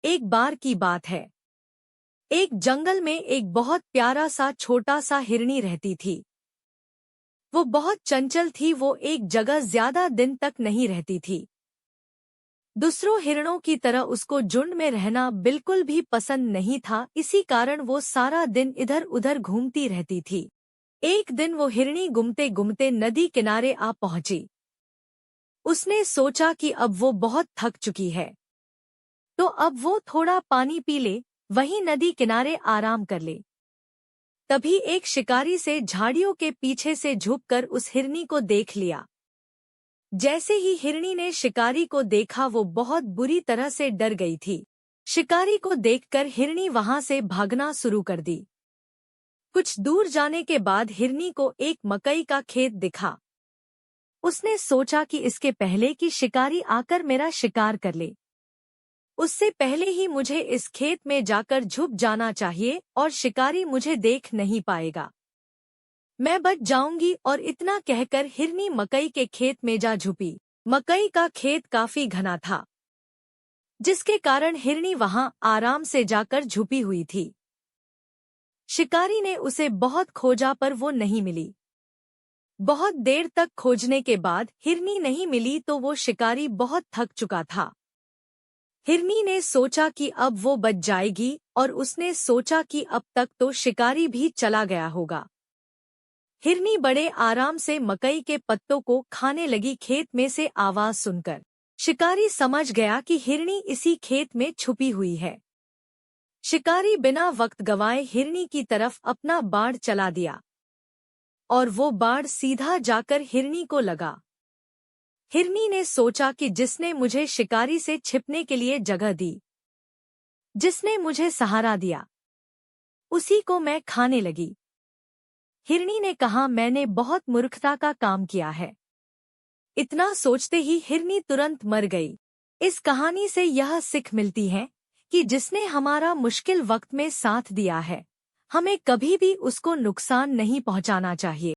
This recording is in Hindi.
एक बार की बात है। एक जंगल में एक बहुत प्यारा सा छोटा सा हिरनी रहती थी। वो बहुत चंचल थी। वो एक जगह ज्यादा दिन तक नहीं रहती थी। दूसरों हिरणों की तरह उसको झुंड में रहना बिल्कुल भी पसंद नहीं था। इसी कारण वो सारा दिन इधर उधर घूमती रहती थी। एक दिन वो हिरनी घूमते घूमते नदी किनारे आ पहुंची। उसने सोचा कि अब वो बहुत थक चुकी है, तो अब वो थोड़ा पानी पी ले, वहीं नदी किनारे आराम कर ले। तभी एक शिकारी से झाड़ियों के पीछे से झुककर उस हिरनी को देख लिया। जैसे ही हिरनी ने शिकारी को देखा वो बहुत बुरी तरह से डर गई थी। शिकारी को देखकर हिरनी वहां से भागना शुरू कर दी। कुछ दूर जाने के बाद हिरनी को एक मकई का खेत दिखा। उसने सोचा कि इसके पहले कि शिकारी आकर मेरा शिकार कर ले, उससे पहले ही मुझे इस खेत में जाकर छुप जाना चाहिए और शिकारी मुझे देख नहीं पाएगा। मैं बच जाऊंगी। और इतना कहकर हिरनी मकई के खेत में जा छुपी। मकई का खेत काफी घना था, जिसके कारण हिरनी वहां आराम से जाकर छुपी हुई थी। शिकारी ने उसे बहुत खोजा पर वो नहीं मिली। बहुत देर तक खोजने के बाद हिरनी नहीं मिली तो वो शिकारी बहुत थक चुका था। हिरनी ने सोचा कि अब वो बच जाएगी और उसने सोचा कि अब तक तो शिकारी भी चला गया होगा। हिरनी बड़े आराम से मकई के पत्तों को खाने लगी। खेत में से आवाज सुनकर शिकारी समझ गया कि हिरनी इसी खेत में छुपी हुई है। शिकारी बिना वक्त गंवाए हिरनी की तरफ अपना बाण चला दिया और वो बाण सीधा जाकर हिरनी को लगा। हिरनी ने सोचा कि जिसने मुझे शिकारी से छिपने के लिए जगह दी, जिसने मुझे सहारा दिया, उसी को मैं खाने लगी। हिरनी ने कहा, मैंने बहुत मूर्खता का काम किया है। इतना सोचते ही हिरनी तुरंत मर गई। इस कहानी से यह सीख मिलती है कि जिसने हमारा मुश्किल वक्त में साथ दिया है, हमें कभी भी उसको नुकसान नहीं पहुंचाना चाहिए।